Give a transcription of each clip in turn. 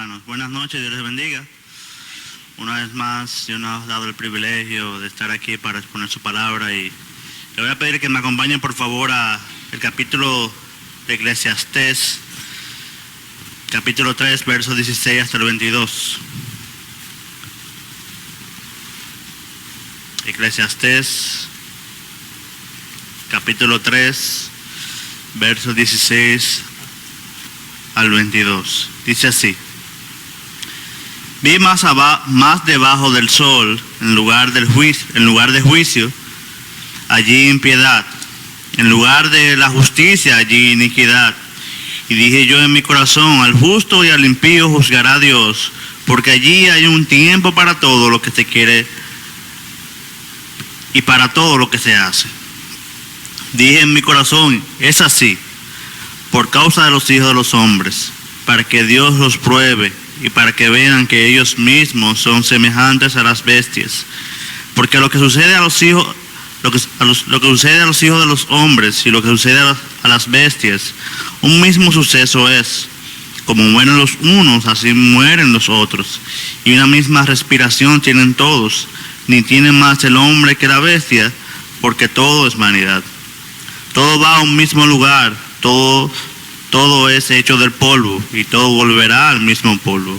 hermanos. Buenas noches, Dios les bendiga. Una vez más, Dios nos ha dado el privilegio de estar aquí para exponer su palabra y le voy a pedir que me acompañen por favor a el capítulo de Eclesiastés, capítulo 3, versos 16 hasta el 22. Eclesiastés, capítulo 3, versos 16 al 22. Dice así: vi más debajo del sol, en lugar de juicio, allí impiedad, en lugar de la justicia, allí iniquidad. Y dije yo en mi corazón, al justo y al impío juzgará Dios, porque allí hay un tiempo para todo lo que se quiere y para todo lo que se hace. Dije en mi corazón, es así, por causa de los hijos de los hombres, para que Dios los pruebe y para que vean que ellos mismos son semejantes a las bestias. Porque lo que sucede a los hijos, lo que sucede a los hijos de los hombres y lo que sucede a las bestias, un mismo suceso es. Como mueren los unos, así mueren los otros. Y una misma respiración tienen todos, ni tiene más el hombre que la bestia, porque todo es vanidad. Todo va a un mismo lugar, todo es hecho del polvo, y todo volverá al mismo polvo.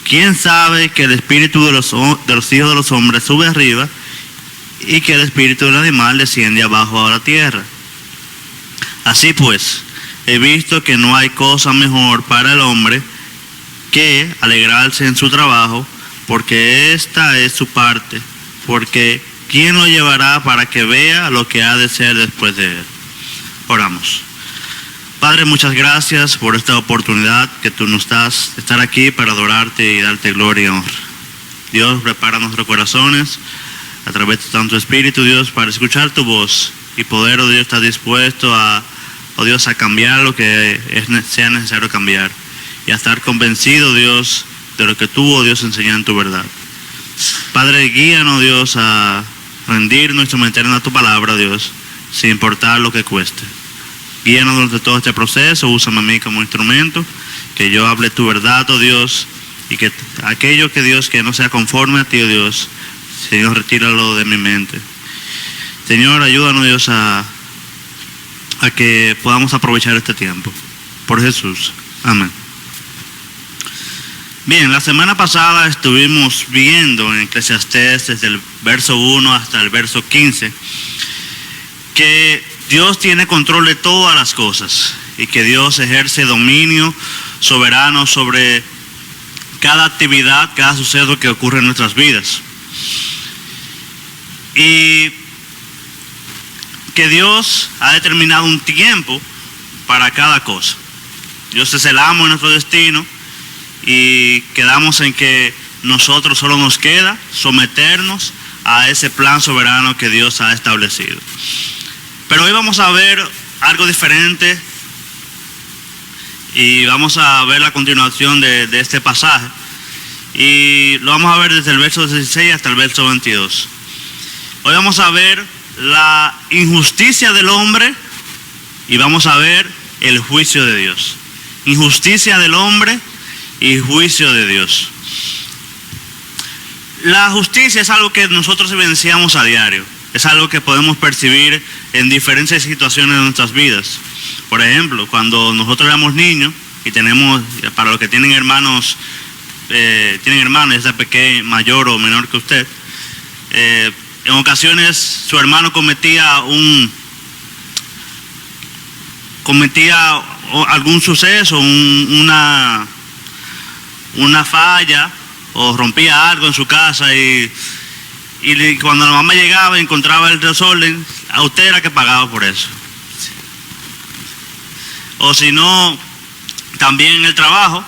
¿Quién sabe que el espíritu de los hijos de los hombres sube arriba, y que el espíritu del animal desciende abajo a la tierra? Así pues, he visto que no hay cosa mejor para el hombre que alegrarse en su trabajo, porque esta es su parte, porque ¿quién lo llevará para que vea lo que ha de ser después de él? Oramos. Padre, muchas gracias por esta oportunidad que tú nos das de estar aquí para adorarte y darte gloria y honra. Dios, prepara nuestros corazones a través de tanto Espíritu, Dios, para escuchar tu voz y poder, oh Dios, estar dispuesto a cambiar lo que sea necesario cambiar y a estar convencido, Dios, de lo que tú, oh Dios, enseñas en tu verdad. Padre, guíanos, Dios, a rendirnos y someternos a tu palabra, Dios, sin importar lo que cueste. Guíanos durante todo este proceso, úsame a mí como instrumento, que yo hable tu verdad, oh Dios, y que aquello que Dios que no sea conforme a ti, oh Dios, Señor, retíralo de mi mente. Señor, ayúdanos, Dios, a que podamos aprovechar este tiempo. Por Jesús. Amén. Bien, la semana pasada estuvimos viendo en Eclesiastés desde el verso 1 hasta el verso 15 que Dios tiene control de todas las cosas y que Dios ejerce dominio soberano sobre cada actividad, cada suceso que ocurre en nuestras vidas. Y que Dios ha determinado un tiempo para cada cosa. Dios es el amo de nuestro destino y quedamos en que nosotros solo nos queda someternos a ese plan soberano que Dios ha establecido. Pero hoy vamos a ver algo diferente y vamos a ver la continuación de este pasaje. Y lo vamos a ver desde el verso 16 hasta el verso 22. Hoy vamos a ver la injusticia del hombre y vamos a ver el juicio de Dios. Injusticia del hombre y juicio de Dios. La justicia es algo que nosotros evidenciamos a diario. Es algo que podemos percibir en diferentes situaciones de nuestras vidas. Por ejemplo, cuando nosotros éramos niños y tenemos, para los que tienen hermanos, ya sea pequeño, mayor o menor que usted, en ocasiones su hermano cometía algún suceso, una falla, o rompía algo en su casa y cuando la mamá llegaba y encontraba el desorden, a usted era que pagaba por eso. O si no, también en el trabajo,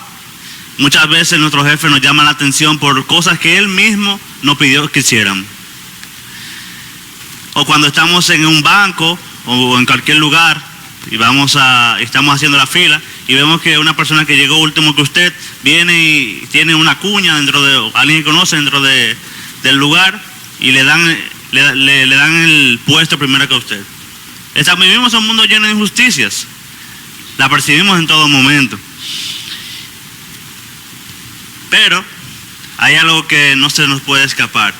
muchas veces nuestro jefe nos llama la atención por cosas que él mismo nos pidió que hiciéramos. O cuando estamos en un banco o en cualquier lugar y estamos haciendo la fila y vemos que una persona que llegó último que usted viene y tiene una cuña alguien que conoce dentro del lugar y le dan el puesto primero que usted. Vivimos en un mundo lleno de injusticias. La percibimos en todo momento. Pero hay algo que no se nos puede escapar,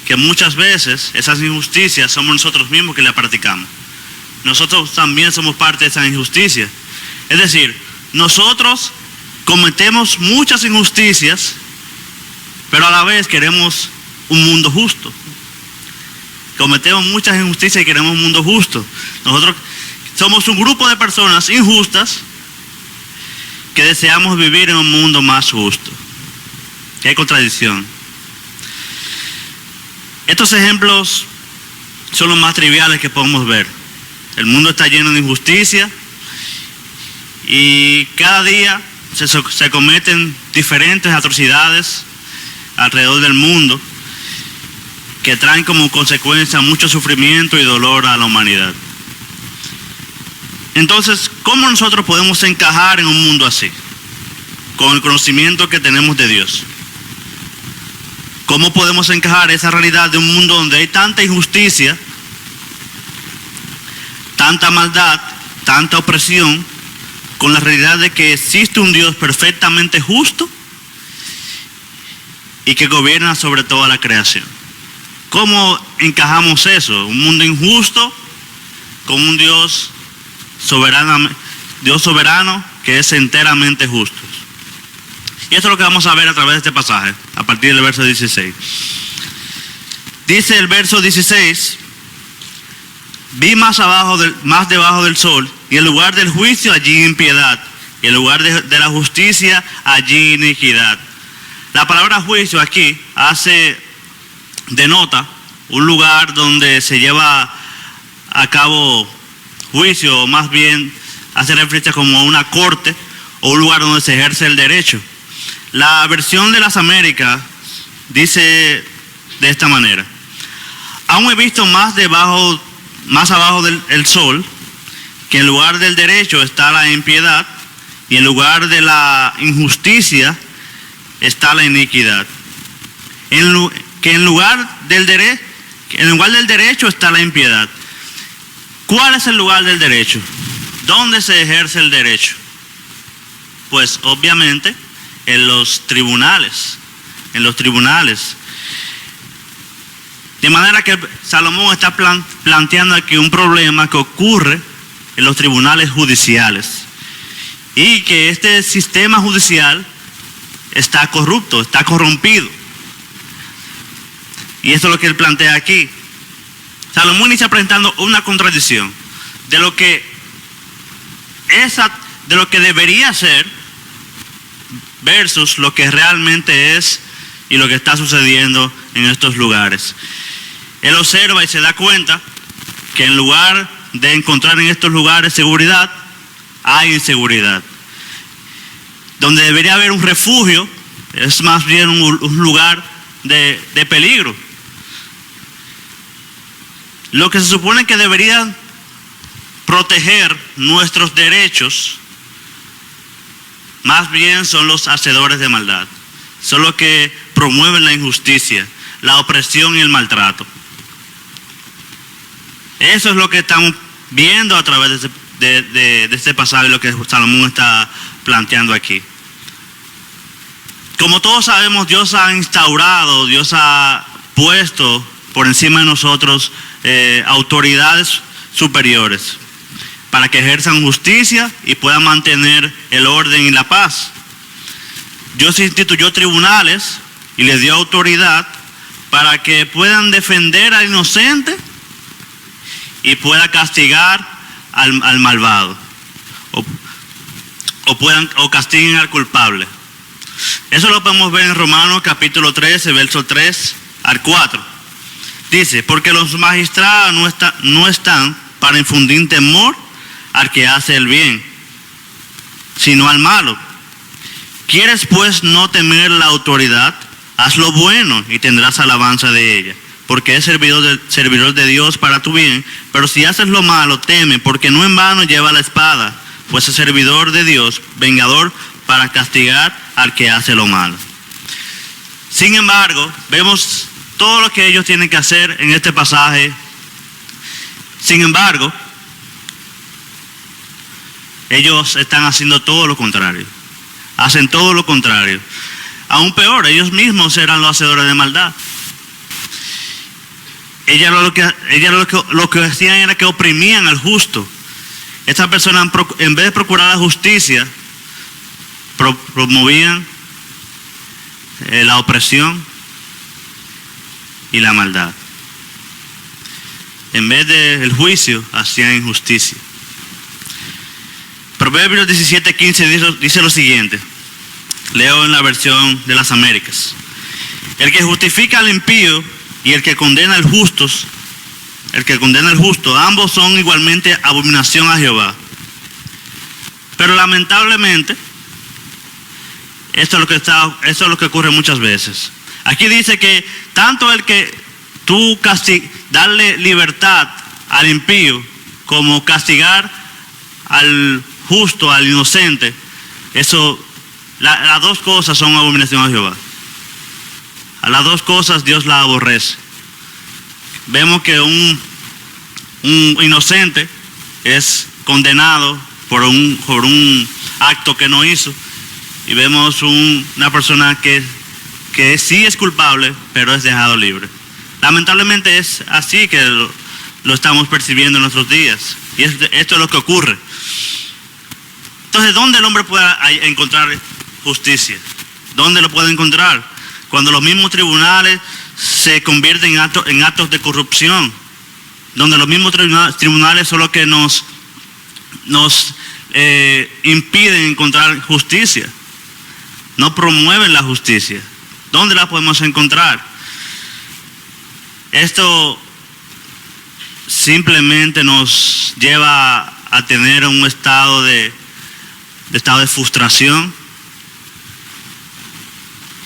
que muchas veces esas injusticias somos nosotros mismos que las practicamos. Nosotros también somos parte de esa injusticia. Es decir, nosotros cometemos muchas injusticias, pero a la vez queremos un mundo justo. Cometemos muchas injusticias y queremos un mundo justo. Nosotros somos un grupo de personas injustas que deseamos vivir en un mundo más justo. Qué contradicción. Estos ejemplos son los más triviales que podemos ver. El mundo está lleno de injusticia y cada día se cometen diferentes atrocidades alrededor del mundo que traen como consecuencia mucho sufrimiento y dolor a la humanidad. Entonces, ¿cómo nosotros podemos encajar en un mundo así? Con el conocimiento que tenemos de Dios. ¿Cómo podemos encajar esa realidad de un mundo donde hay tanta injusticia, tanta maldad, tanta opresión, con la realidad de que existe un Dios perfectamente justo y que gobierna sobre toda la creación? ¿Cómo encajamos eso? Un mundo injusto con un Dios soberano que es enteramente justo. Y esto es lo que vamos a ver a través de este pasaje, a partir del verso 16. Dice el verso 16: vi más debajo del sol, y en lugar del juicio allí impiedad, y en lugar de la justicia allí iniquidad. La palabra juicio aquí denota un lugar donde se lleva a cabo juicio, o más bien hace referencia como a una corte o un lugar donde se ejerce el derecho. La versión de las Américas dice de esta manera: aún he visto más abajo del sol, que en lugar del derecho está la impiedad, y en lugar de la injusticia está la iniquidad. En lugar del derecho está la impiedad. ¿Cuál es el lugar del derecho? ¿Dónde se ejerce el derecho? Pues obviamente en los tribunales. De manera que Salomón está planteando aquí un problema que ocurre en los tribunales judiciales, y que este sistema judicial está corrupto, está corrompido. Y esto es lo que él plantea aquí. Salomón inicia presentando una contradicción de lo que debería ser versus lo que realmente es y lo que está sucediendo en estos lugares. Él observa y se da cuenta que en lugar de encontrar en estos lugares seguridad, hay inseguridad. Donde debería haber un refugio, es más bien un lugar de peligro. Lo que se supone que debería proteger nuestros derechos, más bien son los hacedores de maldad. Son los que promueven la injusticia, la opresión y el maltrato. Eso es lo que estamos viendo a través de este pasaje, lo que Salomón está planteando aquí. Como todos sabemos, Dios ha puesto por encima de nosotros autoridades superiores para que ejerzan justicia y puedan mantener el orden y la paz. Dios instituyó tribunales y les dio autoridad para que puedan defender al inocente y pueda castigar al malvado, o castiguen al culpable. Eso lo podemos ver en Romanos capítulo 13, verso 3 al 4. Dice: porque los magistrados no están para infundir temor al que hace el bien, sino al malo. ¿Quieres pues no temer la autoridad? Haz lo bueno y tendrás alabanza de ella, porque es servidor de Dios para tu bien. Pero si haces lo malo, teme, porque no en vano lleva la espada, pues es servidor de Dios, vengador para castigar al que hace lo malo. Sin embargo, vemos todo lo que ellos tienen que hacer en este pasaje. Sin embargo, ellos están haciendo todo lo contrario. Hacen todo lo contrario. aún peor, ellos mismos eran los hacedores de maldad. Ellos lo que hacían era que oprimían al justo. Estas personas, en vez de procurar la justicia, promovían la opresión y la maldad. En vez del juicio, hacían injusticia. Proverbios 17:15 dice lo siguiente. Leo en la versión de las Américas. El que justifica al impío y el que condena al justo, ambos son igualmente abominación a Jehová. Pero lamentablemente, esto es lo que ocurre muchas veces. Aquí dice que tanto el que tú darle libertad al impío como castigar al justo, al inocente, las dos cosas son abominación a Jehová. A las dos cosas Dios la aborrece. Vemos que un inocente es condenado por un acto que no hizo, y vemos una persona que sí es culpable, pero es dejado libre. Lamentablemente es así que lo estamos percibiendo en nuestros días, y esto es lo que ocurre. Entonces, ¿dónde el hombre puede encontrar justicia? ¿Dónde lo puede encontrar? Cuando los mismos tribunales se convierten en actos de corrupción, donde los mismos tribunales son los que nos impiden encontrar justicia, no promueven la justicia. ¿Dónde la podemos encontrar? Esto simplemente nos lleva a tener un estado de frustración,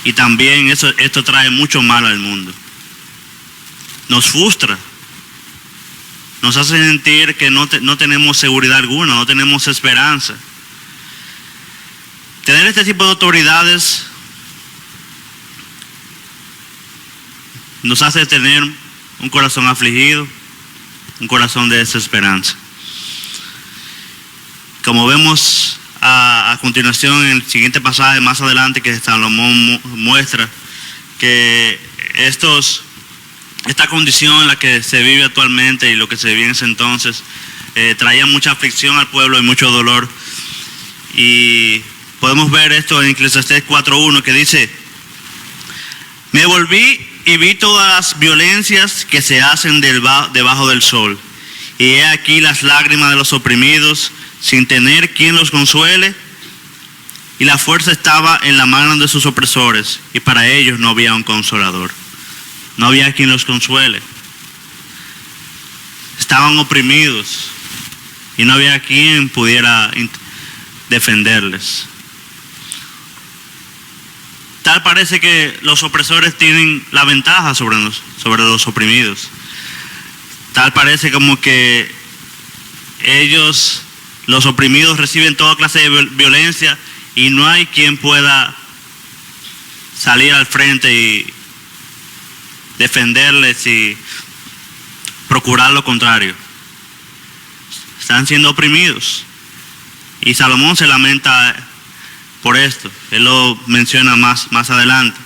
y también esto trae mucho mal al mundo. Nos frustra, nos hace sentir que no tenemos seguridad alguna, no tenemos esperanza. Tener este tipo de autoridades nos hace tener un corazón afligido, un corazón de desesperanza. Como vemos a continuación en el siguiente pasaje más adelante, que Salomón muestra que esta condición en la que se vive actualmente y lo que se vivía en ese entonces traía mucha aflicción al pueblo y mucho dolor. Y podemos ver esto en Eclesiastés 4:1, que dice: me volví y vi todas las violencias que se hacen debajo del sol, y he aquí las lágrimas de los oprimidos, sin tener quien los consuele, y la fuerza estaba en la mano de sus opresores, y para ellos no había un consolador. No había quien los consuele. Estaban oprimidos y no había quien pudiera defenderles. Tal parece que los opresores tienen la ventaja sobre los oprimidos. Tal parece como que los oprimidos, reciben toda clase de violencia y no hay quien pueda salir al frente y defenderles y procurar lo contrario. Están siendo oprimidos. Y Salomón se lamenta por esto. Él lo menciona más adelante.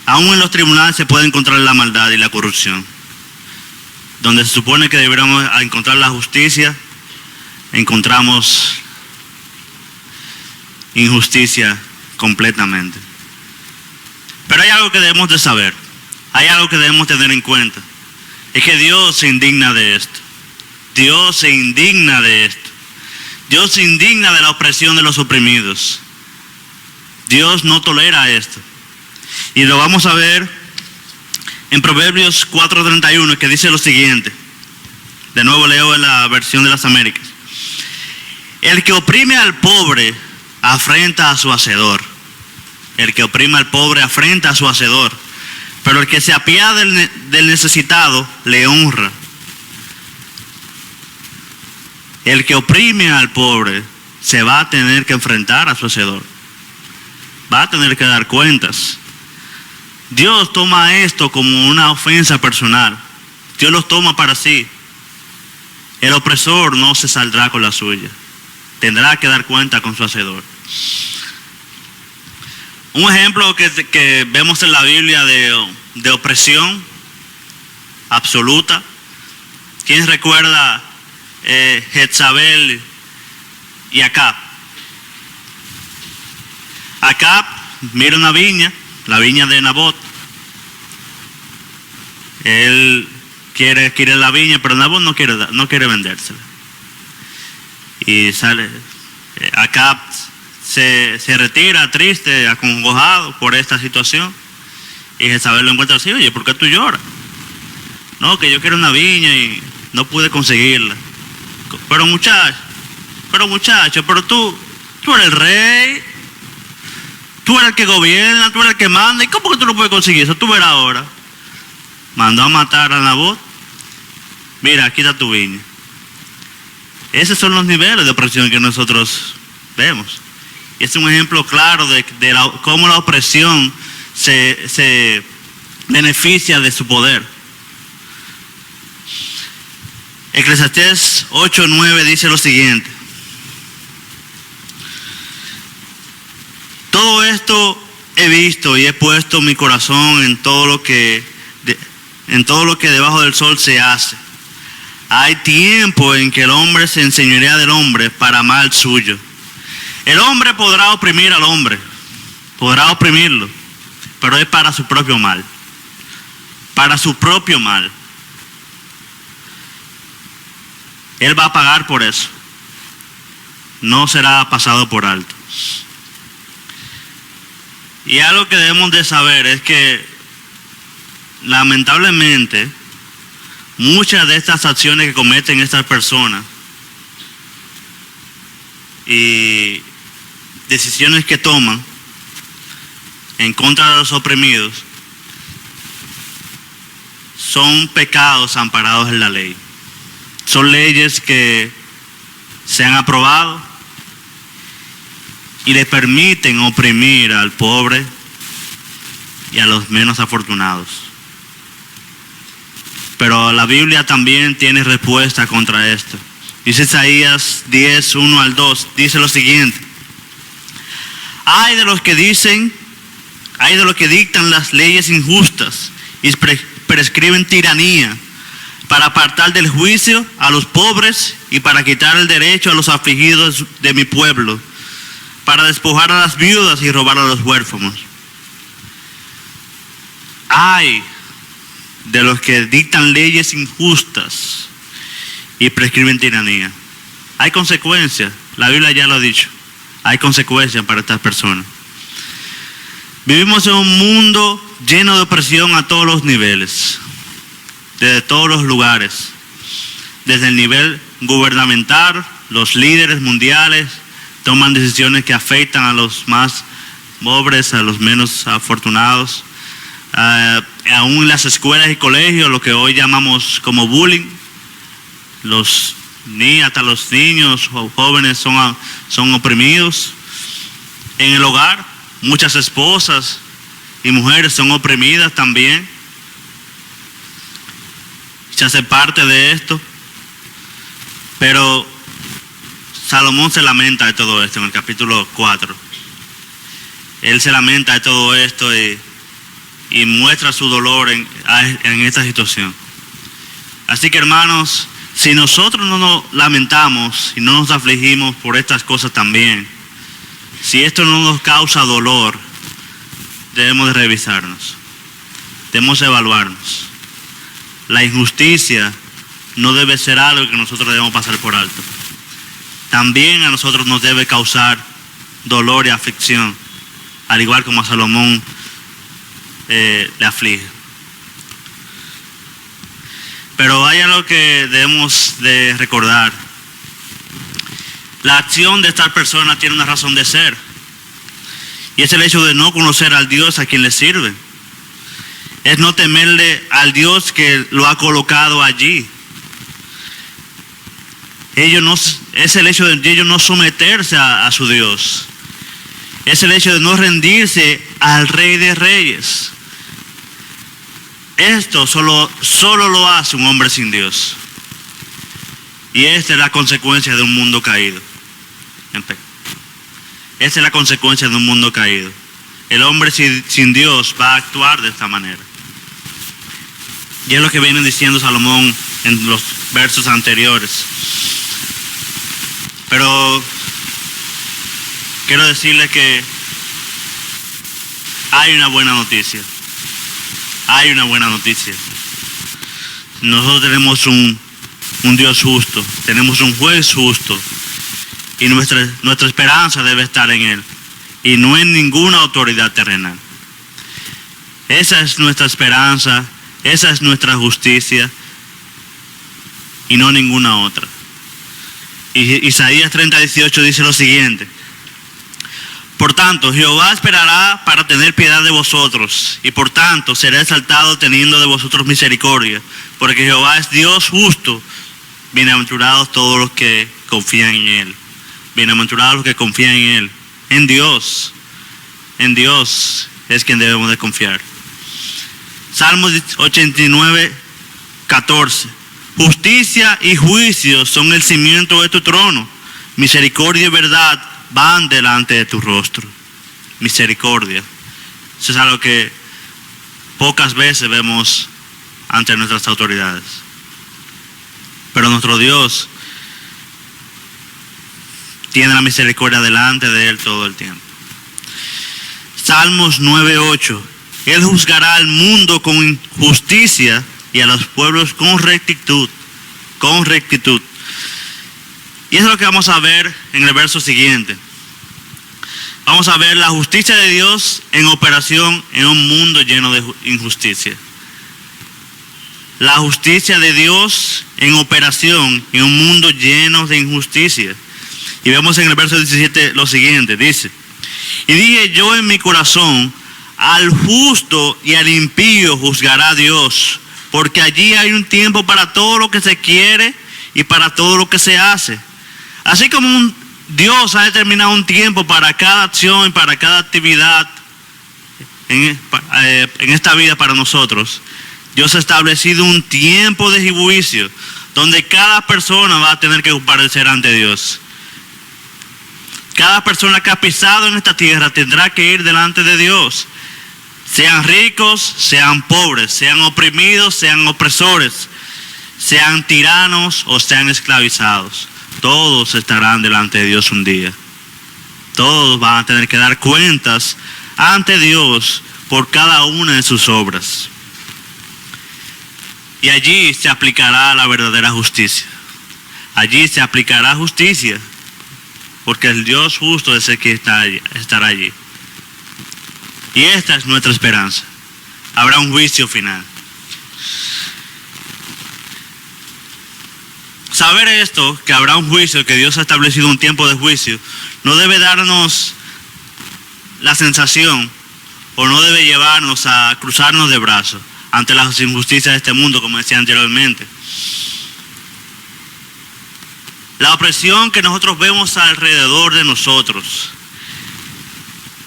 Aún en los tribunales se puede encontrar la maldad y la corrupción. Donde se supone que deberíamos encontrar la justicia, encontramos injusticia completamente. Pero hay algo que debemos de saber, hay algo que debemos tener en cuenta. Es que Dios se indigna de esto. Dios se indigna de esto. Dios se indigna de la opresión de los oprimidos. Dios no tolera esto. Y lo vamos a ver en Proverbios 4:31, que dice lo siguiente. De nuevo leo en la versión de las Américas. El que oprime al pobre afrenta a su hacedor. El que oprime al pobre afrenta a su hacedor. Pero el que se apiada del necesitado le honra. El que oprime al pobre se va a tener que enfrentar a su hacedor. Va a tener que dar cuentas. Dios toma esto como una ofensa personal. Dios los toma para sí. El opresor no se saldrá con la suya. Tendrá que dar cuenta con su hacedor. Un ejemplo que vemos en la Biblia de opresión absoluta. ¿Quién recuerda Jezabel y Acab? Acab mira una viña, la viña de Nabot. Él quiere la viña, pero Nabot no quiere vendérsela. Y sale, Acab se retira triste, acongojado por esta situación. Y Jezabel lo encuentra así: oye, ¿por qué tú lloras? No, que yo quiero una viña y no pude conseguirla. Pero muchacho, pero tú eres el rey, tú eres el que gobierna, tú eres el que manda. ¿Y cómo que tú no puedes conseguir eso? Tú verás ahora. Mandó a matar a Nabot. Mira, aquí está tu viña. Esos son los niveles de opresión que nosotros vemos. Y es un ejemplo claro de cómo la opresión se beneficia de su poder. Eclesiastés 8:9 dice lo siguiente: todo esto he visto y he puesto mi corazón en todo lo que debajo del sol se hace. Hay tiempo en que el hombre se enseñorea del hombre para mal suyo. El hombre podrá oprimir al hombre, podrá oprimirlo, pero es para su propio mal. Para su propio mal. Él va a pagar por eso. No será pasado por alto. Y algo que debemos de saber es que lamentablemente muchas de estas acciones que cometen estas personas y decisiones que toman en contra de los oprimidos son pecados amparados en la ley. Son leyes que se han aprobado y le permiten oprimir al pobre y a los menos afortunados. Pero la Biblia también tiene respuesta contra esto. Dice Isaías 10:1-2, dice lo siguiente: hay de los que dictan las leyes injustas y prescriben tiranía para apartar del juicio a los pobres y para quitar el derecho a los afligidos de mi pueblo, para despojar a las viudas y robar a los huérfanos. Ay de los que dictan leyes injustas y prescriben tiranía. Hay consecuencias, la Biblia ya lo ha dicho. Hay consecuencias para estas personas. Vivimos en un mundo lleno de opresión a todos los niveles, desde todos los lugares, desde el nivel gubernamental. Los líderes mundiales toman decisiones que afectan a los más pobres, a los menos afortunados. Aún en las escuelas y colegios, lo que hoy llamamos como bullying, hasta los niños o jóvenes son oprimidos. En el hogar, muchas esposas y mujeres son oprimidas también. Se hace parte de esto. Pero Salomón se lamenta de todo esto en el capítulo 4. Él se lamenta de todo esto y muestra su dolor en esta situación. Así que, hermanos, si nosotros no nos lamentamos y no nos afligimos por estas cosas también, si esto no nos causa dolor, debemos de revisarnos, debemos evaluarnos. La injusticia no debe ser algo que nosotros debemos pasar por alto. También a nosotros nos debe causar dolor y aflicción, al igual como a Salomón le aflige. Pero hay algo que debemos de recordar. La acción de esta persona tiene una razón de ser, y es el hecho de no conocer al Dios a quien le sirve. Es no temerle al Dios que lo ha colocado allí. Es el hecho de ellos no someterse a su Dios. Es el hecho de no rendirse al Rey de Reyes. Esto solo lo hace un hombre sin Dios. Y esta es la consecuencia de un mundo caído. Esta es la consecuencia de un mundo caído. el hombre sin Dios va a actuar de esta manera. Y es lo que viene diciendo Salomón en los versos anteriores. Pero quiero decirle que hay una buena noticia. Hay una buena noticia. Nosotros tenemos un Dios justo, tenemos un juez justo, y nuestra esperanza debe estar en Él, y no en ninguna autoridad terrenal. Esa es nuestra esperanza, esa es nuestra justicia, y no ninguna otra. Y Isaías 30:18 dice lo siguiente: por tanto, Jehová esperará para tener piedad de vosotros, y por tanto será exaltado teniendo de vosotros misericordia, porque Jehová es Dios justo. Bienaventurados todos los que confían en Él. Bienaventurados los que confían en Él. En Dios es quien debemos de confiar. Salmos 89:14. Justicia y juicio son el cimiento de tu trono. Misericordia y verdad van delante de tu rostro. Misericordia. Eso es algo que pocas veces vemos ante nuestras autoridades. Pero nuestro Dios tiene la misericordia delante de Él todo el tiempo. Salmos 9:8. Él juzgará al mundo con justicia y a los pueblos con rectitud. Con rectitud. Y eso es lo que vamos a ver en el verso siguiente. Vamos a ver la justicia de Dios en operación en un mundo lleno de injusticia. La justicia de Dios en operación en un mundo lleno de injusticia. Y vemos en el verso 17 lo siguiente, dice: y dije yo en mi corazón, al justo y al impío juzgará Dios, porque allí hay un tiempo para todo lo que se quiere y para todo lo que se hace. Así como Dios ha determinado un tiempo para cada acción y para cada actividad en esta vida para nosotros, Dios ha establecido un tiempo de juicio donde cada persona va a tener que comparecer ante Dios. Cada persona que ha pisado en esta tierra tendrá que ir delante de Dios. Sean ricos, sean pobres, sean oprimidos, sean opresores, sean tiranos o sean esclavizados. Todos estarán delante de Dios un día. Todos van a tener que dar cuentas ante Dios por cada una de sus obras. Y allí se aplicará la verdadera justicia. Allí se aplicará justicia, porque el Dios justo es el que estará allí. Y esta es nuestra esperanza. Habrá un juicio final. Saber esto, que habrá un juicio, que Dios ha establecido un tiempo de juicio, no debe darnos la sensación, o no debe llevarnos a cruzarnos de brazos ante las injusticias de este mundo, como decía anteriormente. La opresión que nosotros vemos alrededor de nosotros,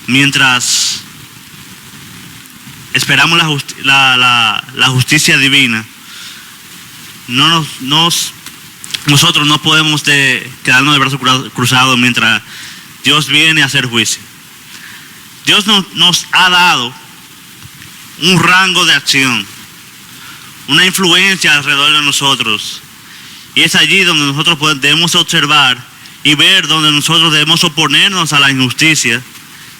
mientras esperamos la justicia divina, nosotros no podemos quedarnos de brazos cruzados mientras Dios viene a hacer juicio. Dios nos ha dado un rango de acción, una influencia alrededor de nosotros, y es allí donde nosotros debemos observar y ver donde nosotros debemos oponernos a la injusticia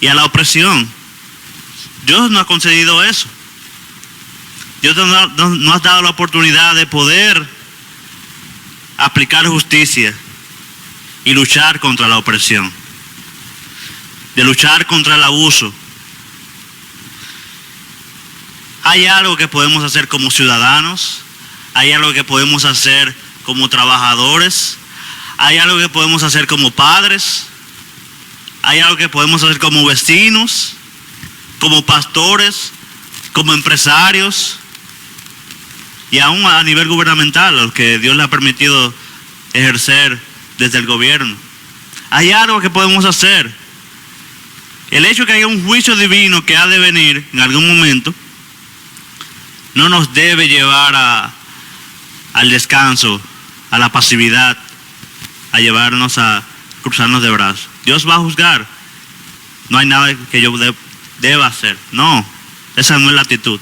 y a la opresión. Dios nos ha concedido eso. Dios nos ha dado la oportunidad de poder aplicar justicia y luchar contra la opresión, de luchar contra el abuso. Hay algo que podemos hacer como ciudadanos, hay algo que podemos hacer como trabajadores, hay algo que podemos hacer como padres, hay algo que podemos hacer como vecinos, como pastores, como empresarios, y aún a nivel gubernamental, lo que Dios le ha permitido ejercer desde el gobierno. Hay algo que podemos hacer. El hecho de que haya un juicio divino que ha de venir en algún momento no nos debe llevar al descanso, a la pasividad, a llevarnos a cruzarnos de brazos. Dios va a juzgar. No hay nada que yo deba hacer. No, esa no es la actitud.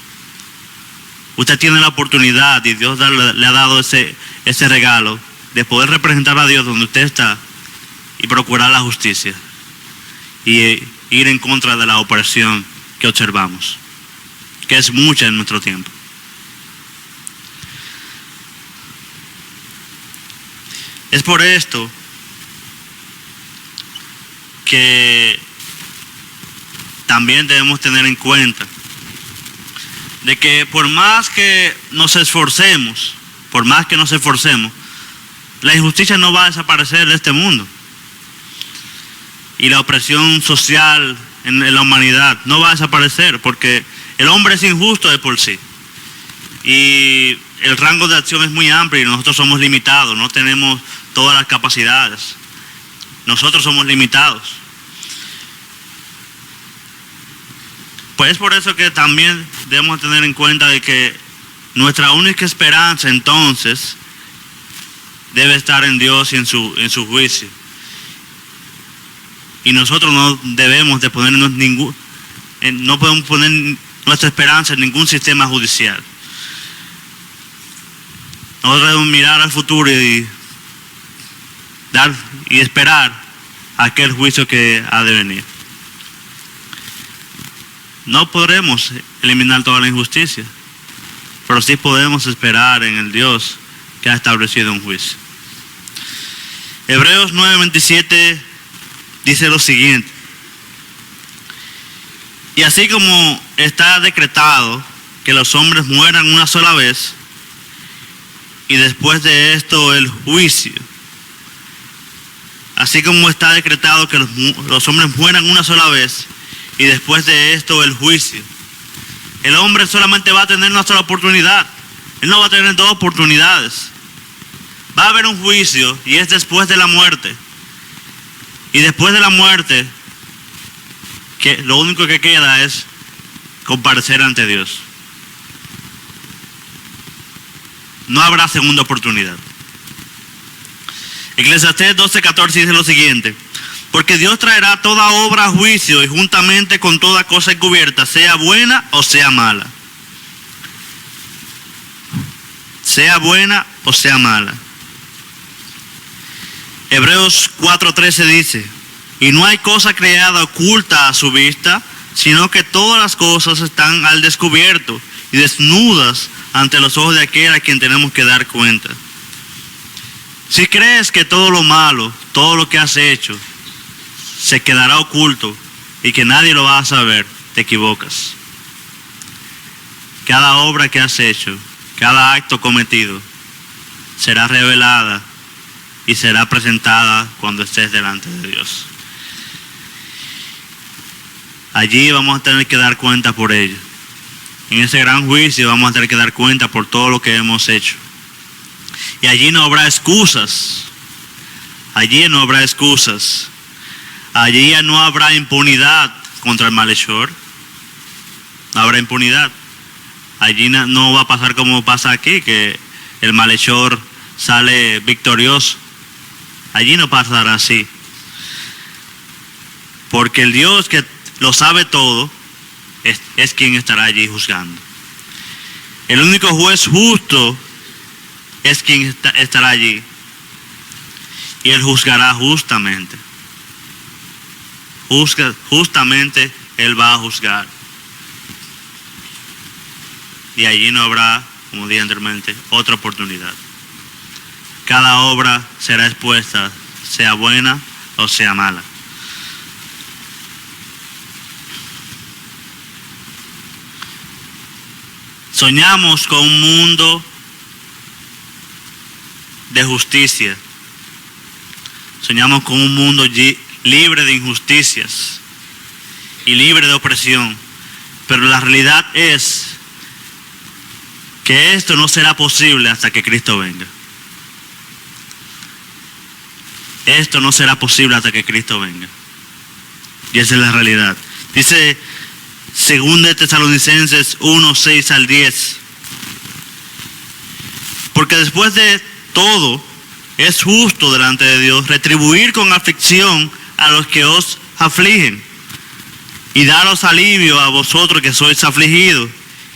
Usted tiene la oportunidad y Dios le ha dado ese regalo de poder representar a Dios donde usted está y procurar la justicia y ir en contra de la opresión que observamos, que es mucha en nuestro tiempo. Es por esto que también debemos tener en cuenta de que por más que nos esforcemos, la injusticia no va a desaparecer de este mundo. Y la opresión social en la humanidad no va a desaparecer, porque el hombre es injusto de por sí. Y el rango de acción es muy amplio y nosotros somos limitados, no tenemos todas las capacidades. Nosotros somos limitados. Pues es por eso que también debemos tener en cuenta de que nuestra única esperanza entonces debe estar en Dios y en su juicio. Y nosotros no debemos de ponernos no podemos poner nuestra esperanza en ningún sistema judicial. Nosotros debemos mirar al futuro y esperar aquel juicio que ha de venir. No podremos eliminar toda la injusticia, pero sí podemos esperar en el Dios que ha establecido un juicio. Hebreos 9:27 dice lo siguiente: y así como está decretado que los hombres mueran una sola vez, y después de esto el juicio. Así como está decretado que los hombres mueran una sola vez, y después de esto el juicio. El hombre solamente va a tener una sola oportunidad. Él no va a tener dos oportunidades. Va a haber un juicio y es después de la muerte. Y después de la muerte, que lo único que queda es comparecer ante Dios. No habrá segunda oportunidad. Eclesiastés 12:14 dice lo siguiente: porque Dios traerá toda obra a juicio y juntamente con toda cosa encubierta, sea buena o sea mala. Sea buena o sea mala. Hebreos 4:13 dice: y no hay cosa creada oculta a su vista, sino que todas las cosas están al descubierto y desnudas ante los ojos de aquel a quien tenemos que dar cuenta. Si crees que todo lo malo, todo lo que has hecho, se quedará oculto y que nadie lo va a saber, te equivocas. Cada obra que has hecho, cada acto cometido, será revelada y será presentada cuando estés delante de Dios. Allí vamos a tener que dar cuenta por ello. En ese gran juicio vamos a tener que dar cuenta por todo lo que hemos hecho. Y allí no habrá excusas. Allí no habrá excusas. Allí ya no habrá impunidad contra el malhechor. No habrá impunidad. Allí no va a pasar como pasa aquí, que el malhechor sale victorioso. Allí no pasará así. Porque el Dios que lo sabe todo es quien estará allí juzgando. El único juez justo es quien estará allí. Y Él juzgará justamente. Justamente Él va a juzgar. Y allí no habrá, como dije anteriormente, otra oportunidad. Cada obra será expuesta, sea buena o sea mala. Soñamos con un mundo de justicia. Soñamos con un mundo libre de injusticias y libre de opresión. Pero la realidad es que esto no será posible hasta que Cristo venga. Esto no será posible hasta que Cristo venga. Y esa es la realidad. Dice 2 Tesalonicenses 1:6-10. Porque después de todo, es justo delante de Dios retribuir con aflicción a los que os afligen y daros alivio a vosotros que sois afligidos,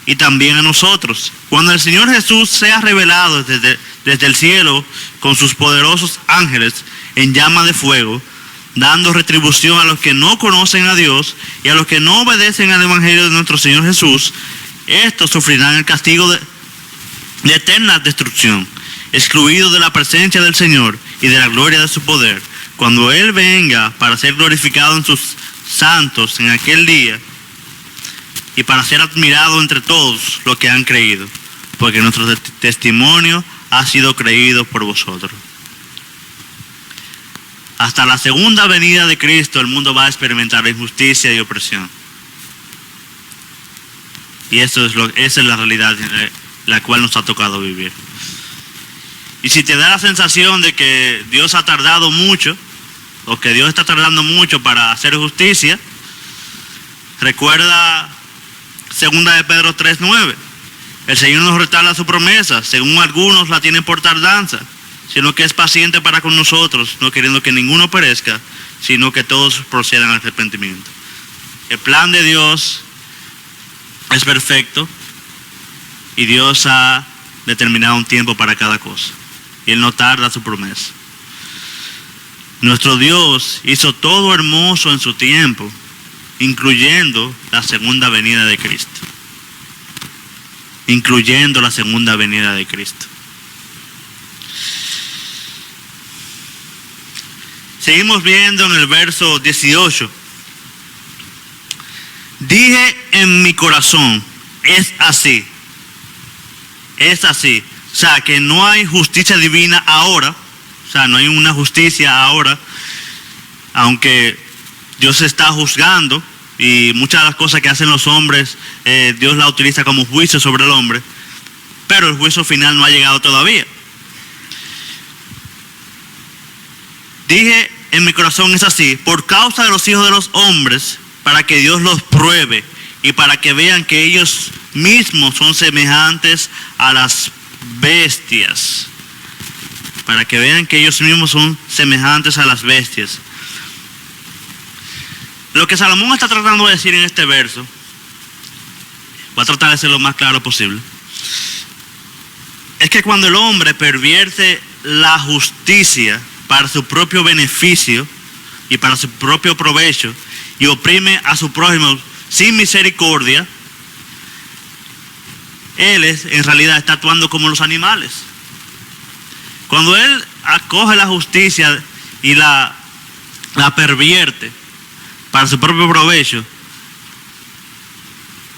y también a nosotros. Cuando el Señor Jesús sea revelado desde el cielo con sus poderosos ángeles en llama de fuego, dando retribución a los que no conocen a Dios y a los que no obedecen al Evangelio de nuestro Señor Jesús, estos sufrirán el castigo de eterna destrucción, excluidos de la presencia del Señor y de la gloria de su poder, cuando Él venga para ser glorificado en sus santos en aquel día y para ser admirado entre todos los que han creído, porque nuestro testimonio ha sido creído por vosotros. Hasta la segunda venida de Cristo el mundo va a experimentar injusticia y opresión. Y esa es la realidad en la cual nos ha tocado vivir. Y si te da la sensación de que Dios ha tardado mucho, o que Dios está tardando mucho para hacer justicia, recuerda 2 de Pedro 3:9. El Señor nos retarda su promesa, según algunos la tienen por tardanza, sino que es paciente para con nosotros, no queriendo que ninguno perezca, sino que todos procedan al arrepentimiento. El plan de Dios es perfecto y Dios ha determinado un tiempo para cada cosa. Y Él no tarda su promesa. Nuestro Dios hizo todo hermoso en su tiempo, incluyendo la segunda venida de Cristo. Incluyendo la segunda venida de Cristo. Seguimos viendo en el verso 18. Dije en mi corazón, es así. Es así. O sea, que no hay justicia divina ahora. O sea, no hay una justicia ahora. Aunque Dios está juzgando. Y muchas de las cosas que hacen los hombres, Dios la utiliza como juicio sobre el hombre. Pero el juicio final no ha llegado todavía. Dije en mi corazón es así, por causa de los hijos de los hombres, para que Dios los pruebe y para que vean que ellos mismos son semejantes a las bestias. Para que vean que ellos mismos son semejantes a las bestias. Lo que Salomón está tratando de decir en este verso, voy a tratar de ser lo más claro posible, es que cuando el hombre pervierte la justicia para su propio beneficio y para su propio provecho y oprime a su prójimo sin misericordia, él en realidad está actuando como los animales. Cuando él acoge la justicia y la pervierte para su propio provecho,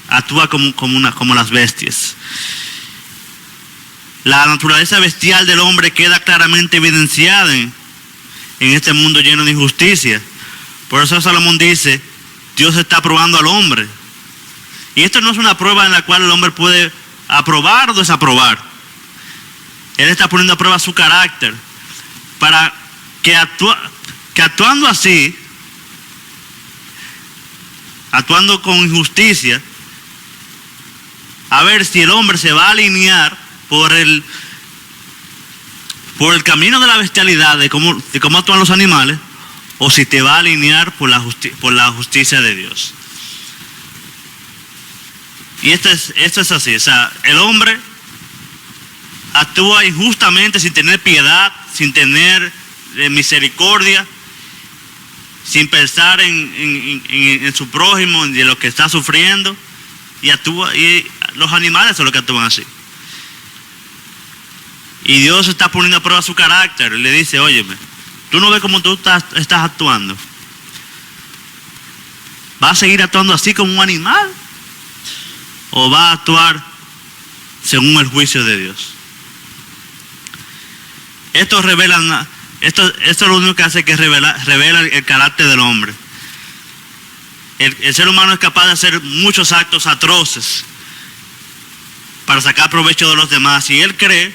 actúa como las bestias. La naturaleza bestial del hombre queda claramente evidenciada en este mundo lleno de injusticia. Por eso Salomón dice, Dios está probando al hombre. Y esto no es una prueba en la cual el hombre puede aprobar o desaprobar. Él está poniendo a prueba su carácter para que actuando así, actuando con injusticia, a ver si el hombre se va a alinear por el camino de la bestialidad, de cómo actúan los animales, o si te va a alinear por la justicia de Dios. Y esto es así, o sea, el hombre actúa injustamente sin tener piedad, sin tener misericordia, sin pensar en su prójimo, en lo que está sufriendo, y los animales son los que actúan así. Y Dios está poniendo a prueba su carácter. Le dice, óyeme, tú no ves cómo tú estás actuando. ¿Vas a seguir actuando así como un animal? ¿O vas a actuar según el juicio de Dios? Esto es lo único que hace, que revela el carácter del hombre. El ser humano es capaz de hacer muchos actos atroces para sacar provecho de los demás. Y él cree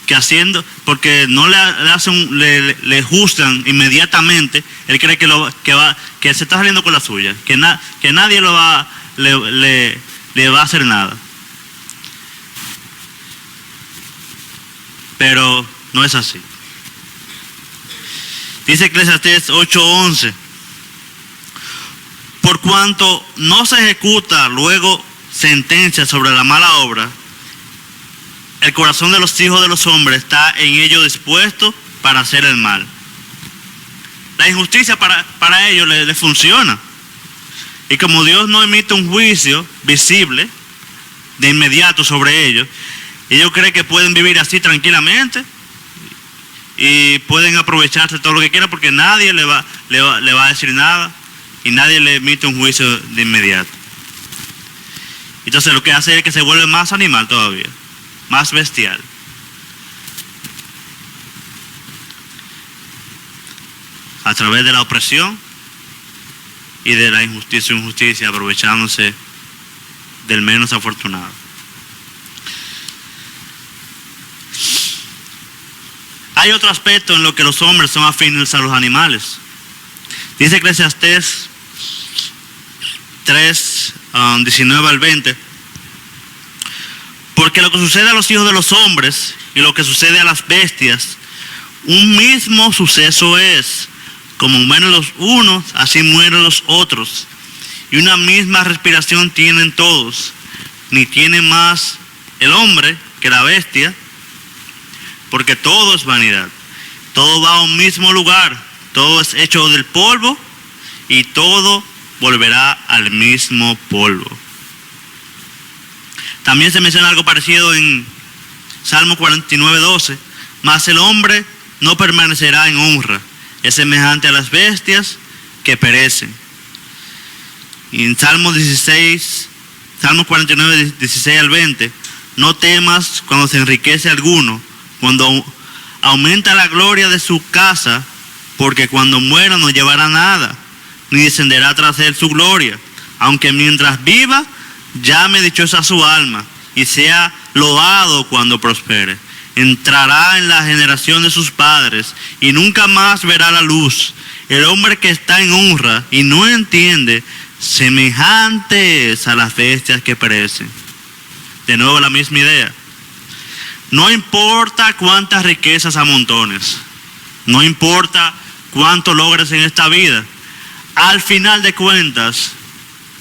que haciendo, porque no le juzgan inmediatamente, él cree que se está saliendo con la suya, que nadie le va a hacer nada. Pero no es así. Dice Eclesiastés 8:11. por cuanto no se ejecuta luego sentencia sobre la mala obra, el corazón de los hijos de los hombres está en ellos dispuesto para hacer el mal. La injusticia para ellos les funciona. Y como Dios no emite un juicio visible de inmediato sobre ellos creen que pueden vivir así tranquilamente y pueden aprovecharse todo lo que quieran porque nadie le va a decir nada y nadie le emite un juicio de inmediato. Entonces lo que hace es que se vuelve más animal todavía, más bestial. A través de la opresión y de la injusticia, aprovechándose del menos afortunado. Hay otro aspecto en lo que los hombres son afines a los animales. Dice Eclesiastés 3, 19 al 20. Porque lo que sucede a los hijos de los hombres y lo que sucede a las bestias, un mismo suceso es. Como mueren los unos, así mueren los otros. Y una misma respiración tienen todos. Ni tiene más el hombre que la bestia, porque todo es vanidad. Todo va a un mismo lugar. Todo es hecho del polvo y todo volverá al mismo polvo. También se menciona algo parecido en Salmo 49, 12. Mas el hombre no permanecerá en honra. Es semejante a las bestias que perecen. Y en Salmo 49, 16 al 20, no temas cuando se enriquece alguno, cuando aumenta la gloria de su casa, porque cuando muera no llevará nada, ni descenderá tras él su gloria, aunque mientras viva, llame dichosa su alma, y sea loado cuando prospere. Entrará en la generación de sus padres y nunca más verá la luz. El hombre que está en honra y no entiende, semejante es a las bestias que perecen. De nuevo la misma idea. No importa cuántas riquezas amontones, no importa cuánto logres en esta vida, al final de cuentas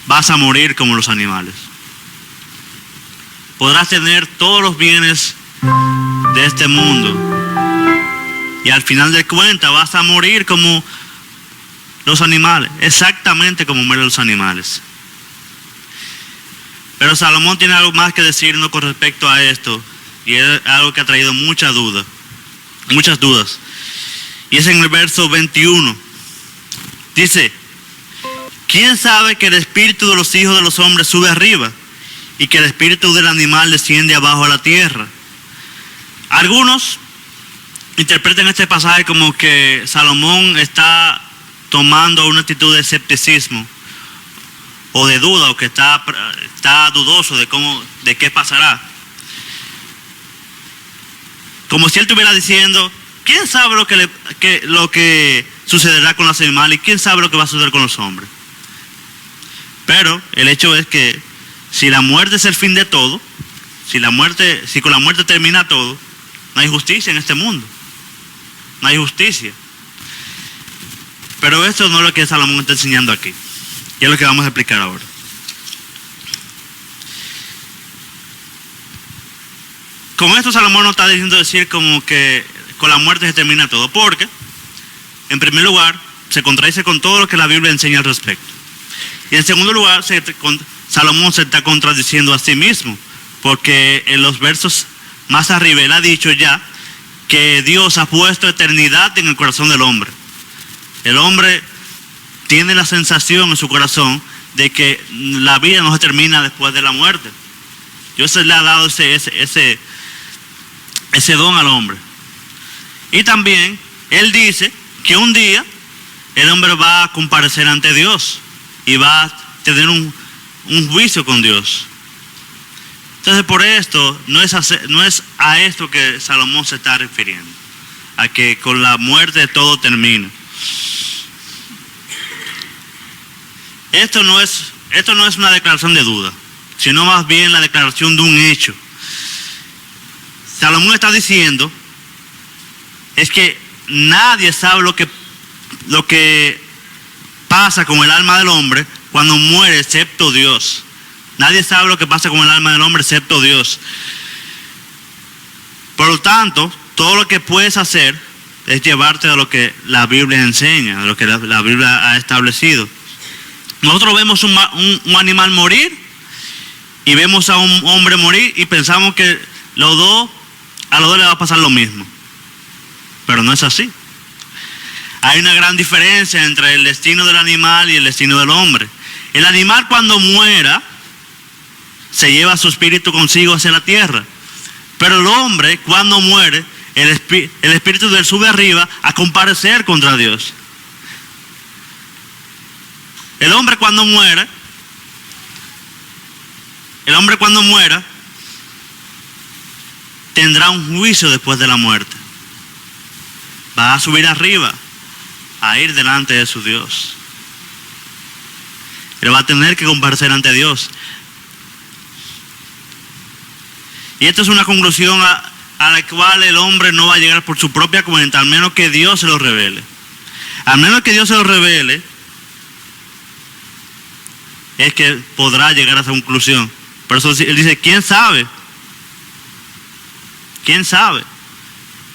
vas a morir como los animales. Podrás tener todos los bienes de este mundo y al final de cuentas vas a morir como los animales, exactamente como mueren los animales. Pero Salomón tiene algo más que decirnos con respecto a esto, y es algo que ha traído muchas dudas, y es en el verso 21. Dice: ¿quién sabe que el espíritu de los hijos de los hombres sube arriba y que el espíritu del animal desciende abajo a la tierra? Algunos interpretan este pasaje como que Salomón está tomando una actitud de escepticismo o de duda, o que está dudoso de qué pasará. Como si él estuviera diciendo: ¿quién sabe lo que sucederá con los animales y quién sabe lo que va a suceder con los hombres? Pero el hecho es que si la muerte es el fin de todo, si con la muerte termina todo, no hay justicia en este mundo. No hay justicia. Pero esto no es lo que Salomón está enseñando aquí. Y es lo que vamos a explicar ahora. Con esto Salomón no está diciendo decir como que con la muerte se termina todo, porque en primer lugar se contradice con todo lo que la Biblia enseña al respecto. Y en segundo lugar, Salomón se está contradiciendo a sí mismo, porque en los versos más arriba él ha dicho ya que Dios ha puesto eternidad en el corazón del hombre. El hombre tiene la sensación en su corazón de que la vida no se termina después de la muerte. Dios le ha dado ese don al hombre. Y también él dice que un día el hombre va a comparecer ante Dios y va a tener un juicio con Dios. Entonces por esto no es a esto que Salomón se está refiriendo, a que con la muerte todo termina. Esto no es una declaración de duda, sino más bien la declaración de un hecho. Salomón está diciendo es que nadie sabe lo que pasa con el alma del hombre cuando muere excepto Dios. Nadie sabe lo que pasa con el alma del hombre excepto Dios. Por lo tanto, todo lo que puedes hacer es llevarte a lo que la Biblia enseña, a lo que la Biblia ha establecido. Nosotros vemos un animal morir y vemos a un hombre morir y pensamos que a los dos les va a pasar lo mismo. Pero no es así. Hay una gran diferencia entre el destino del animal y el destino del hombre. El animal cuando muera se lleva su espíritu consigo hacia la tierra. Pero el hombre cuando muere, el espíritu de él sube arriba a comparecer contra Dios. El hombre cuando muera tendrá un juicio después de la muerte. Va a subir arriba, a ir delante de su Dios. Él va a tener que comparecer ante Dios. Y esto es una conclusión a la cual el hombre no va a llegar por su propia cuenta, al menos que Dios se lo revele. Al menos que Dios se lo revele, es que podrá llegar a esa conclusión. Por eso él dice, ¿quién sabe? ¿Quién sabe?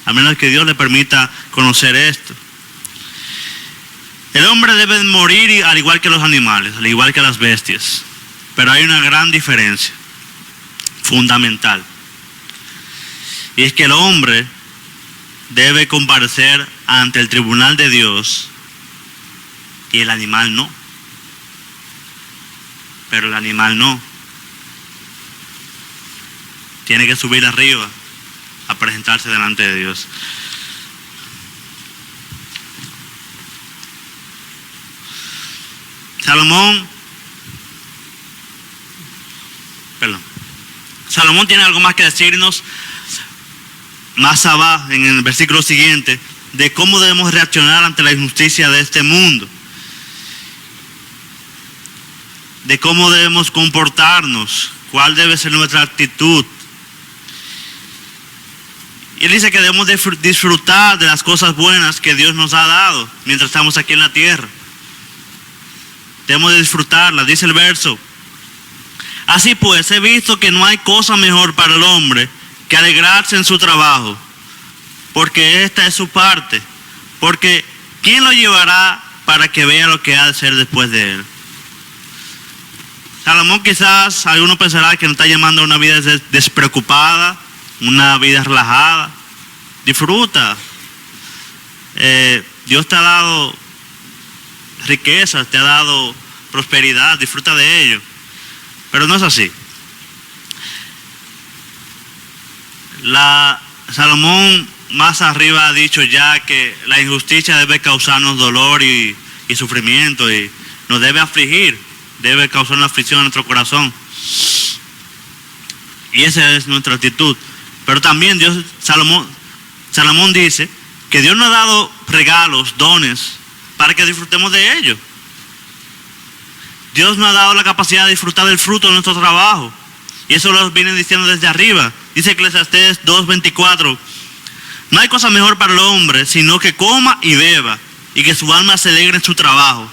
A menos que Dios le permita conocer esto. El hombre debe morir al igual que los animales, al igual que las bestias. Pero hay una gran diferencia, fundamental. Y es que el hombre debe comparecer ante el tribunal de Dios y el animal no. Pero el animal no. Tiene que subir arriba a presentarse delante de Dios. Salomón tiene algo más que decirnos más abajo, en el versículo siguiente, de cómo debemos reaccionar ante la injusticia de este mundo, de cómo debemos comportarnos, cuál debe ser nuestra actitud. Y él dice que debemos disfrutar de las cosas buenas que Dios nos ha dado mientras estamos aquí en la tierra. Debemos disfrutarlas, dice el verso. Así pues, he visto que no hay cosa mejor para el hombre que alegrarse en su trabajo, porque esta es su parte. Porque ¿quién lo llevará para que vea lo que ha de ser después de él? Salomón quizás, alguno pensará que nos está llamando a una vida despreocupada, una vida relajada. Disfruta. Dios te ha dado riquezas, te ha dado prosperidad, disfruta de ello. Pero no es así. Salomón más arriba ha dicho ya que la injusticia debe causarnos dolor y sufrimiento y nos debe afligir, debe causar una aflicción a nuestro corazón. Y esa es nuestra actitud. Pero también Salomón dice que Dios nos ha dado regalos, dones, para que disfrutemos de ellos. Dios nos ha dado la capacidad de disfrutar del fruto de nuestro trabajo. Y eso lo viene diciendo desde arriba. Dice Eclesiastés 2:24. No hay cosa mejor para el hombre, sino que coma y beba, y que su alma se alegre en su trabajo.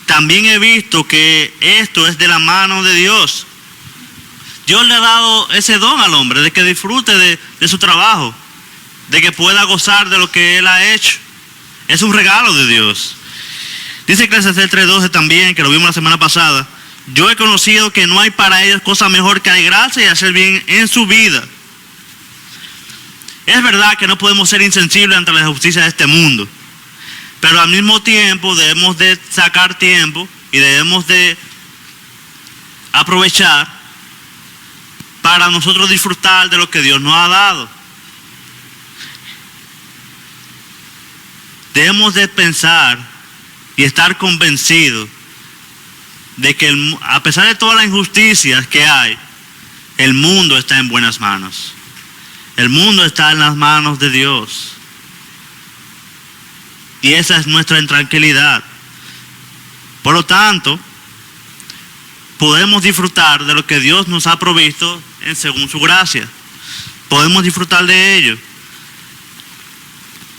También he visto que esto es de la mano de Dios. Dios le ha dado ese don al hombre, de que disfrute de su trabajo, de que pueda gozar de lo que él ha hecho. Es un regalo de Dios. Dice Eclesiastés 3:12 también, que lo vimos la semana pasada. Yo he conocido que no hay para ellos cosa mejor que alegrarse y hacer bien en su vida. Es verdad que no podemos ser insensibles ante la justicia de este mundo, pero al mismo tiempo debemos de sacar tiempo y debemos de aprovechar para nosotros disfrutar de lo que Dios nos ha dado. Debemos de pensar y estar convencidos de que a pesar de todas las injusticias que hay, el mundo está en buenas manos. El mundo está en las manos de Dios. Y esa es nuestra intranquilidad. Por lo tanto, podemos disfrutar de lo que Dios nos ha provisto según su gracia. Podemos disfrutar de ello.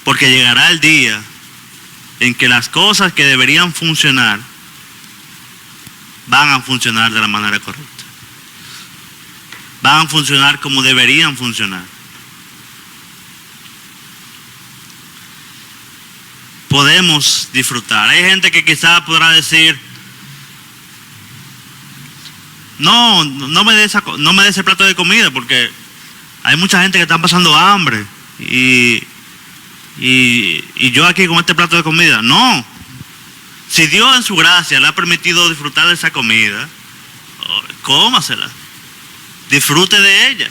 Porque llegará el día en que las cosas que deberían funcionar van a funcionar de la manera correcta. Van a funcionar como deberían funcionar. Podemos disfrutar. Hay gente que quizás podrá decir, no me dé ese plato de comida, porque hay mucha gente que está pasando hambre y yo aquí con este plato de comida. No. Si Dios en su gracia le ha permitido disfrutar de esa comida, cómasela. Disfrute de ella.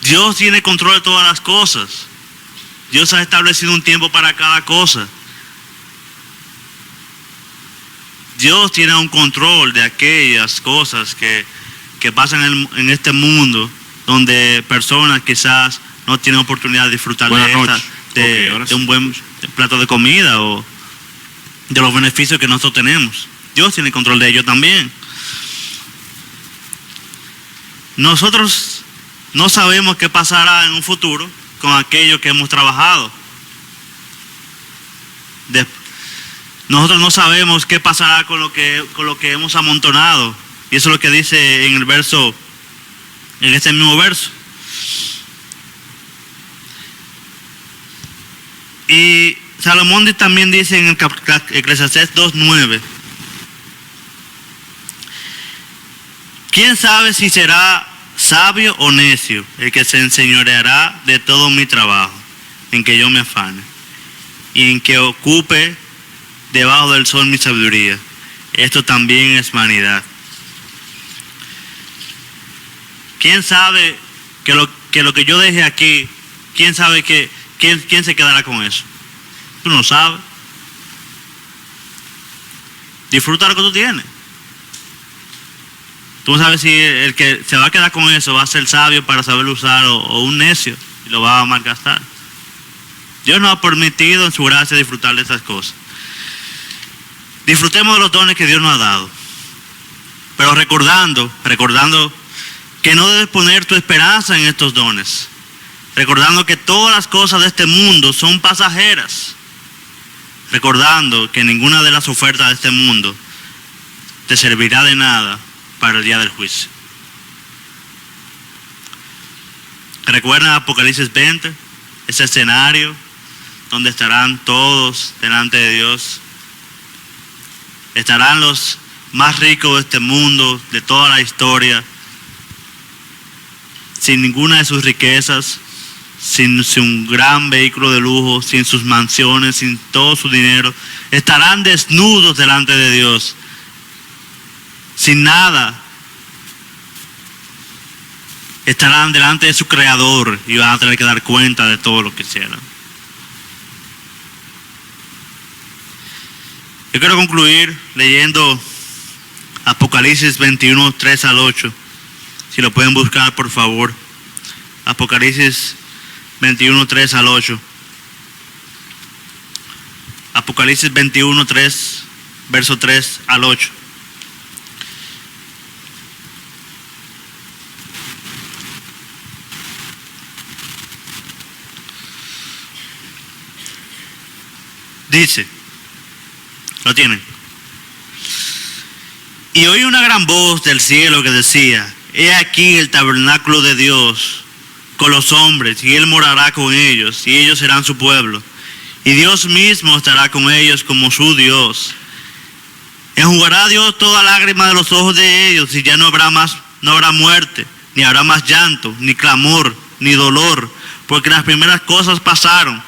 Dios tiene control de todas las cosas. Dios ha establecido un tiempo para cada cosa. Dios tiene un control de aquellas cosas que pasan en este mundo, donde personas quizás no tienen oportunidad de disfrutar de un buen plato de comida o de los beneficios que nosotros tenemos. Dios tiene control de ello también. Nosotros no sabemos qué pasará en un futuro con aquello que hemos trabajado. Nosotros no sabemos qué pasará con lo que hemos amontonado. Y eso es lo que dice en este mismo verso. Y Salomón también dice en Eclesiastés 2:9. ¿Quién sabe si será sabio o necio el que se enseñoreará de todo mi trabajo, en que yo me afane, y en que ocupe debajo del sol mi sabiduría? Esto también es vanidad. ¿Quién sabe que lo que yo deje aquí, quién sabe quién se quedará con eso? Tú no sabes. Disfruta lo que tú tienes. Tú no sabes si el que se va a quedar con eso va a ser sabio para saberlo usar o un necio y lo va a malgastar. Dios nos ha permitido en su gracia disfrutar de esas cosas. Disfrutemos de los dones que Dios nos ha dado, pero recordando que no debes poner tu esperanza en estos dones, recordando que todas las cosas de este mundo son pasajeras, recordando que ninguna de las ofertas de este mundo te servirá de nada para el día del juicio. Recuerda Apocalipsis 20, ese escenario donde estarán todos delante de Dios. Estarán los más ricos de este mundo, de toda la historia, sin ninguna de sus riquezas, sin un gran vehículo de lujo, sin sus mansiones, sin todo su dinero. Estarán desnudos delante de Dios, sin nada. Estarán delante de su Creador y van a tener que dar cuenta de todo lo que hicieron. Yo quiero concluir leyendo Apocalipsis 21, 3 al 8. Si lo pueden buscar, por favor. Apocalipsis 21, 3 al 8. Apocalipsis 21, 3, verso 3 al 8. Dice, ¿lo tienen? Y oí una gran voz del cielo que decía: he aquí el tabernáculo de Dios con los hombres, y Él morará con ellos, y ellos serán su pueblo. Y Dios mismo estará con ellos como su Dios. Enjugará Dios toda lágrima de los ojos de ellos, y ya no habrá muerte, ni habrá más llanto, ni clamor, ni dolor, porque las primeras cosas pasaron.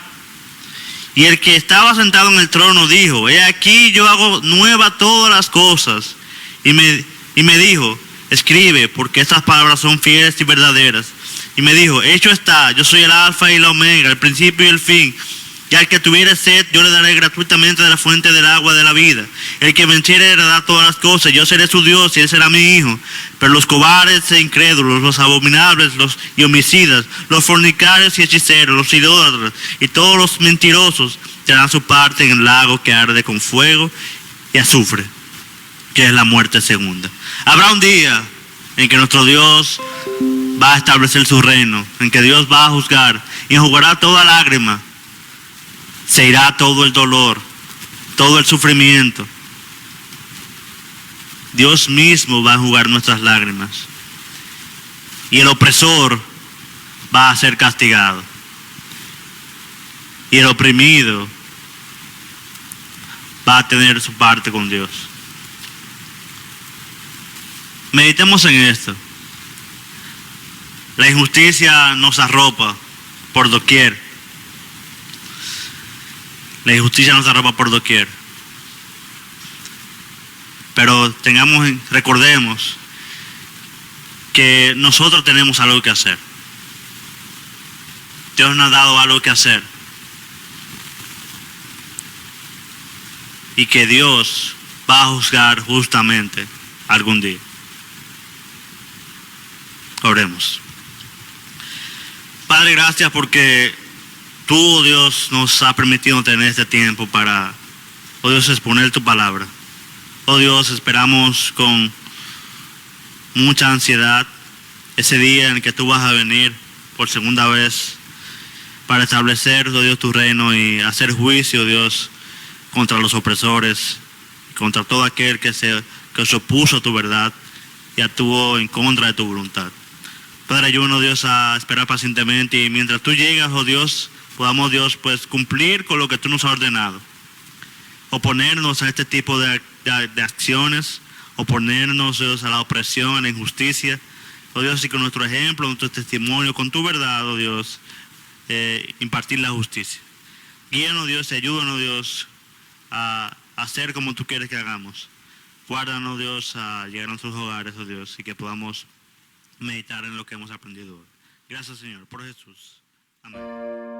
Y el que estaba sentado en el trono dijo: he aquí yo hago nueva todas las cosas. Y me dijo: escribe, porque estas palabras son fieles y verdaderas. Y me dijo: hecho está, yo soy el alfa y la omega, el principio y el fin. Y al que tuviere sed, yo le daré gratuitamente de la fuente del agua de la vida. El que venciere heredará todas las cosas, yo seré su Dios y él será mi hijo. Pero los cobardes e incrédulos, los abominables y homicidas, los fornicarios y hechiceros, los idólatras y todos los mentirosos tendrán su parte en el lago que arde con fuego y azufre, que es la muerte segunda. Habrá un día en que nuestro Dios va a establecer su reino, en que Dios va a juzgar y enjugará toda lágrima. Se irá todo el dolor, todo el sufrimiento. Dios mismo va a enjugar nuestras lágrimas. Y el opresor va a ser castigado. Y el oprimido va a tener su parte con Dios. Meditemos en esto. La injusticia nos arropa por doquier. La injusticia nos arropa por doquier. Pero recordemos que nosotros tenemos algo que hacer. Dios nos ha dado algo que hacer. Y que Dios va a juzgar justamente algún día. Oremos. Padre, gracias porque tú, oh Dios, nos has permitido tener este tiempo para, oh Dios, exponer tu palabra. Oh Dios, esperamos con mucha ansiedad ese día en el que tú vas a venir por segunda vez para establecer, oh Dios, tu reino y hacer juicio, oh Dios, contra los opresores, contra todo aquel que se opuso a tu verdad y actuó en contra de tu voluntad. Padre, ayúdanos, Dios, a esperar pacientemente y mientras tú llegas, oh Dios, podamos, Dios, pues cumplir con lo que tú nos has ordenado. Oponernos a este tipo de acciones, oponernos, Dios, a la opresión, a la injusticia. Oh Dios, y con nuestro ejemplo, nuestro testimonio, con tu verdad, oh Dios, impartir la justicia. Guíanos, Dios, y ayúdanos, Dios, a hacer como tú quieres que hagamos. Guárdanos, Dios, a llegar a nuestros hogares, oh Dios, y que podamos meditar en lo que hemos aprendido hoy. Gracias, Señor, por Jesús. Amén.